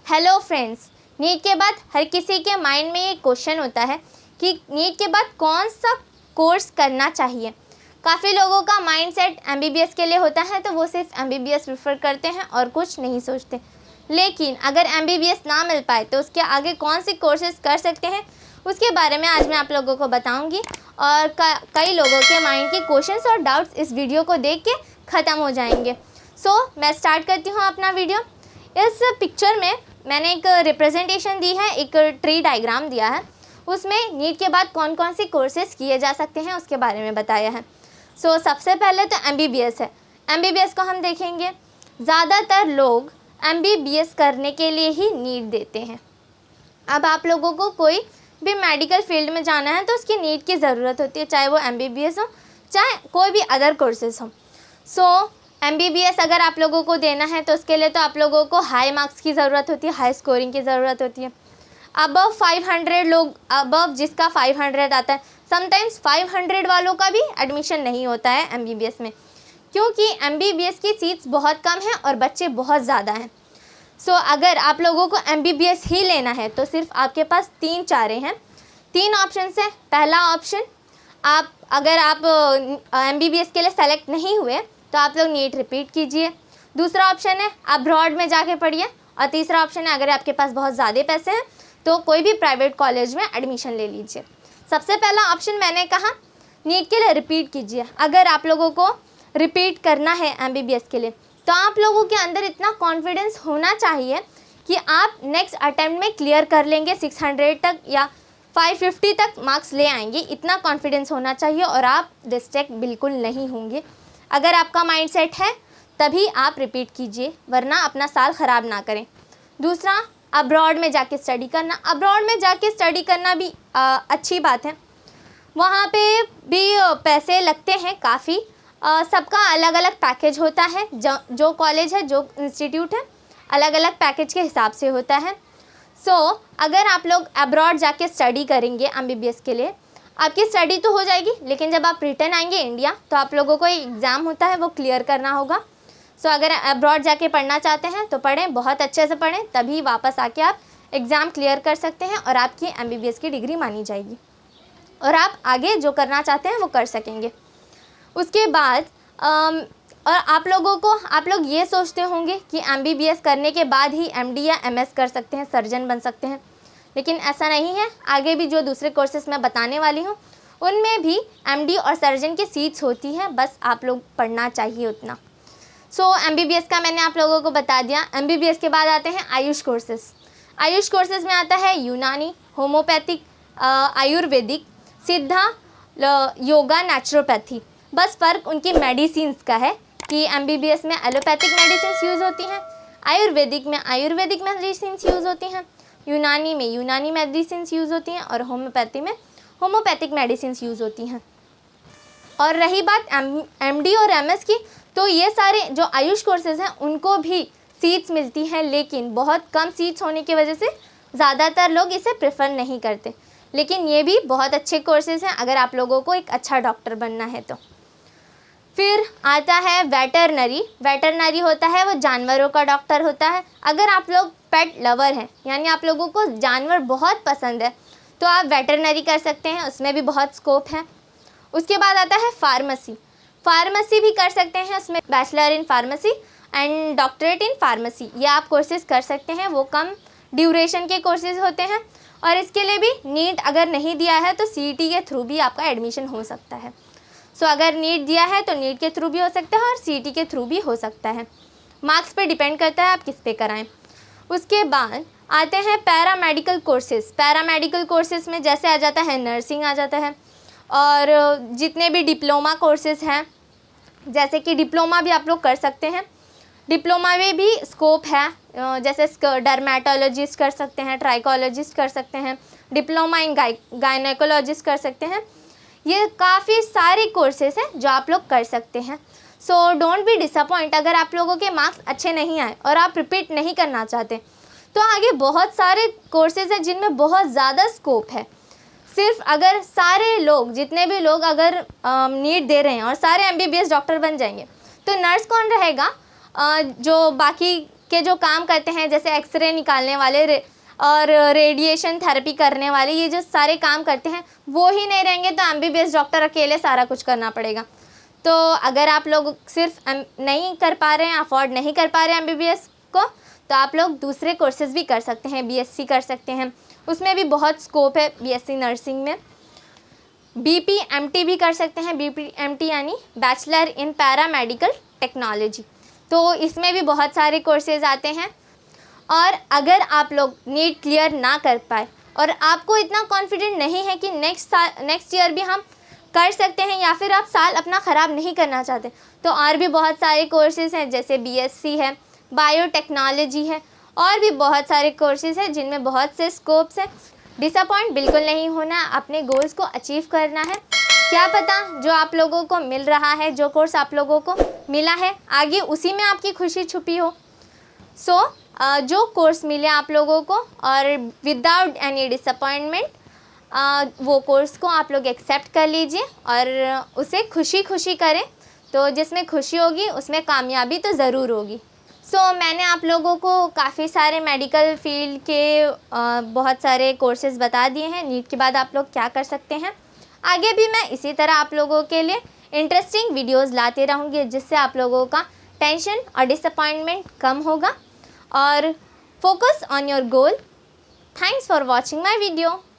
Hello friends, NEET के बाद हर किसी के माइंड में ये क्वेश्चन होता है कि नीट के बाद कौन सा कोर्स करना चाहिए। काफ़ी लोगों का माइंडसेट एमबीबीएस के लिए होता है तो वो सिर्फ एमबीबीएस प्रेफर करते हैं और कुछ नहीं सोचते। लेकिन अगर एमबीबीएस ना मिल पाए तो उसके आगे कौन सी कोर्सेज कर सकते हैं उसके बारे में आज मैं आप लोगों को बताऊंगी। और कई लोगों के माइंड के क्वेश्चंस और डाउट्स इस वीडियो को देख के ख़त्म हो जाएंगे। मैं स्टार्ट करती हूँ अपना वीडियो। इस पिक्चर में मैंने एक रिप्रेजेंटेशन दी है, एक ट्री डायग्राम दिया है। उसमें नीट के बाद कौन कौन सी कोर्सेज किए जा सकते हैं उसके बारे में बताया है। सबसे पहले तो एमबीबीएस है। एमबीबीएस को हम देखेंगे, ज़्यादातर लोग एमबीबीएस करने के लिए ही नीट देते हैं। अब आप लोगों को कोई भी मेडिकल फील्ड में जाना है तो उसकी नीट की ज़रूरत होती है, चाहे वो एमबीबीएस हो चाहे कोई भी अदर कोर्सेज हो। एमबीबीएस अगर आप लोगों को देना है तो उसके लिए तो आप लोगों को हाई मार्क्स की ज़रूरत होती है, हाई स्कोरिंग की ज़रूरत होती है। अबव 500 लोग, अबव जिसका 500 आता है, समटाइम्स 500 वालों का भी एडमिशन नहीं होता है एमबीबीएस में, क्योंकि एमबीबीएस की सीट्स बहुत कम हैं और बच्चे बहुत ज़्यादा हैं। अगर आप लोगों को एमबीबीएस ही लेना है तो सिर्फ आपके पास 3 चारे हैं, 3 ऑप्शन हैं। पहला ऑप्शन, अगर आप एमबीबीएस के लिए सेलेक्ट नहीं हुए तो आप लोग नीट रिपीट कीजिए। दूसरा ऑप्शन है अब्रॉड में जाके पढ़िए। और तीसरा ऑप्शन है अगर आपके पास बहुत ज़्यादा पैसे हैं तो कोई भी प्राइवेट कॉलेज में एडमिशन ले लीजिए। सबसे पहला ऑप्शन मैंने कहा, नीट के लिए रिपीट कीजिए। अगर आप लोगों को रिपीट करना है एमबीबीएस के लिए तो आप लोगों के अंदर इतना कॉन्फिडेंस होना चाहिए कि आप नेक्स्ट अटेम्प्ट में क्लियर कर लेंगे, 600 तक या 550 तक मार्क्स ले आएंगे। इतना कॉन्फिडेंस होना चाहिए और आप डिस्ट्रैक्ट बिल्कुल नहीं होंगे। अगर आपका माइंडसेट है तभी आप रिपीट कीजिए, वरना अपना साल ख़राब ना करें। दूसरा, अब्रॉड में जाके स्टडी करना। अब्रॉड में जाके स्टडी करना भी अच्छी बात है। वहाँ पे भी पैसे लगते हैं काफ़ी। सबका अलग अलग पैकेज होता है। जो कॉलेज है, जो इंस्टीट्यूट है, अलग अलग पैकेज के हिसाब से होता है। अगर आप लोग अब्रॉड जाके स्टडी करेंगे एमबीबीएस के लिए, आपकी स्टडी तो हो जाएगी, लेकिन जब आप रिटर्न आएंगे इंडिया तो आप लोगों को एक एग्ज़ाम होता है, वो क्लियर करना होगा। अगर अब्रॉड जाके पढ़ना चाहते हैं तो पढ़ें, बहुत अच्छे से पढ़ें, तभी वापस आके आप एग्ज़ाम क्लियर कर सकते हैं और आपकी एमबीबीएस की डिग्री मानी जाएगी और आप आगे जो करना चाहते हैं वो कर सकेंगे। उसके बाद और आप लोग ये सोचते होंगे कि एमबीबीएस करने के बाद ही एमडी या एमएस कर सकते हैं, सर्जन बन सकते हैं, लेकिन ऐसा नहीं है। आगे भी जो दूसरे कोर्सेज मैं बताने वाली हूँ उनमें भी एमडी और सर्जन की सीट्स होती हैं, बस आप लोग पढ़ना चाहिए उतना। एमबीबीएस का मैंने आप लोगों को बता दिया। एमबीबीएस के बाद आते हैं आयुष कोर्सेज। आयुष कोर्सेज में आता है यूनानी, होम्योपैथिक, आयुर्वेदिक, सिद्धा, योगा, नेचुरोपैथी। बस फ़र्क उनकी मेडिसिन्स का है कि एमबीबीएस में एलोपैथिक मेडिसिन्स यूज़ होती हैं, आयुर्वेदिक में आयुर्वेदिक मेडिसिन्स यूज़ होती हैं, यूनानी में यूनानी मेडिसिन्स यूज़ होती हैं और होम्योपैथी में होम्योपैथिक मेडिसिन्स यूज़ होती हैं। और रही बात एमडी और एमएस की, तो ये सारे जो आयुष कोर्सेज़ हैं उनको भी सीट्स मिलती हैं, लेकिन बहुत कम सीट्स होने की वजह से ज़्यादातर लोग इसे प्रेफर नहीं करते। लेकिन ये भी बहुत अच्छे कोर्सेज़ हैं अगर आप लोगों को एक अच्छा डॉक्टर बनना है तो। फिर आता है वेटरनरी। वेटरनरी होता है वो जानवरों का डॉक्टर होता है। अगर आप लोग पेट लवर हैं, यानी आप लोगों को जानवर बहुत पसंद है, तो आप वेटरनरी कर सकते हैं, उसमें भी बहुत स्कोप है। उसके बाद आता है फार्मेसी। फार्मेसी भी कर सकते हैं, उसमें bachelor in pharmacy and doctorate in pharmacy, ये आप कोर्सेज़ कर सकते हैं। वो कम ड्यूरेशन के कोर्सेज़ होते हैं और इसके लिए भी नीट अगर नहीं दिया है तो सीईटी के थ्रू भी आपका एडमिशन हो सकता है। अगर नीट दिया है तो नीट के थ्रू भी हो सकता है और सीईटी के थ्रू भी हो सकता है। मार्क्स पे डिपेंड करता है आप किस पे कराएं। उसके बाद आते हैं पैरामेडिकल कोर्सेज़। पैरामेडिकल कोर्सेज़ में जैसे आ जाता है नर्सिंग आ जाता है, और जितने भी डिप्लोमा कोर्सेज़ हैं, जैसे कि डिप्लोमा भी आप लोग कर सकते हैं। डिप्लोमा में भी स्कोप है, जैसे डर्मेटोलॉजिस्ट कर सकते हैं, ट्राइकोलॉजिस्ट कर सकते हैं, डिप्लोमा इन गायनेकोलॉजिस्ट कर सकते हैं। ये काफ़ी सारे कोर्सेज़ हैं जो आप लोग कर सकते हैं। डोंट बी डिसअपॉइंट अगर आप लोगों के मार्क्स अच्छे नहीं आए और आप रिपीट नहीं करना चाहते, तो आगे बहुत सारे कोर्सेज़ हैं जिनमें बहुत ज़्यादा स्कोप है। सिर्फ अगर सारे लोग, जितने भी लोग अगर नीट दे रहे हैं और सारे एमबीबीएस डॉक्टर बन जाएंगे तो नर्स कौन रहेगा? जो बाकी के जो काम करते हैं, जैसे एक्सरे निकालने वाले और रेडिएशन थेरेपी करने वाले, ये जो सारे काम करते हैं वो ही नहीं रहेंगे तो एमबीबीएस डॉक्टर अकेले सारा कुछ करना पड़ेगा। तो अगर आप लोग सिर्फ नहीं कर पा रहे हैं, अफोर्ड नहीं कर पा रहे हैं एमबीबीएस को, तो आप लोग दूसरे कोर्सेज़ भी कर सकते हैं। बीएससी कर सकते हैं, उसमें भी बहुत स्कोप है। बीएससी नर्सिंग में बीपीएमटी भी कर सकते हैं। बीपीएमटी यानी बैचलर इन पैरामेडिकल टेक्नोलॉजी। तो इसमें भी बहुत सारे कोर्सेज़ आते हैं। और अगर आप लोग नीट क्लियर ना कर पाए और आपको इतना कॉन्फिडेंट नहीं है कि नेक्स्ट ईयर भी हम कर सकते हैं, या फिर आप साल अपना ख़राब नहीं करना चाहते, तो और भी बहुत सारे कोर्सेज़ हैं, जैसे बीएससी है, बायोटेक्नोलॉजी है, और भी बहुत सारे कोर्सेज़ हैं जिनमें बहुत से स्कोप्स हैं। डिसअपॉइंट बिल्कुल नहीं होना, अपने गोल्स को अचीव करना है। क्या पता जो आप लोगों को मिल रहा है, जो कोर्स आप लोगों को मिला है, आगे उसी में आपकी खुशी छुपी हो। सो जो कोर्स मिले आप लोगों को और विदाउट एनी डिसअपॉइंटमेंट वो कोर्स को आप लोग एक्सेप्ट कर लीजिए और उसे खुशी खुशी करें। तो जिसमें खुशी होगी उसमें कामयाबी तो ज़रूर होगी। मैंने आप लोगों को काफ़ी सारे मेडिकल फील्ड के बहुत सारे कोर्सेज़ बता दिए हैं। नीट के बाद आप लोग क्या कर सकते हैं। आगे भी मैं इसी तरह आप लोगों के लिए इंटरेस्टिंग वीडियोस लाते रहूँगी, जिससे आप लोगों का टेंशन और डिसअपॉइंटमेंट कम होगा और focus on your goal. Thanks for watching my video.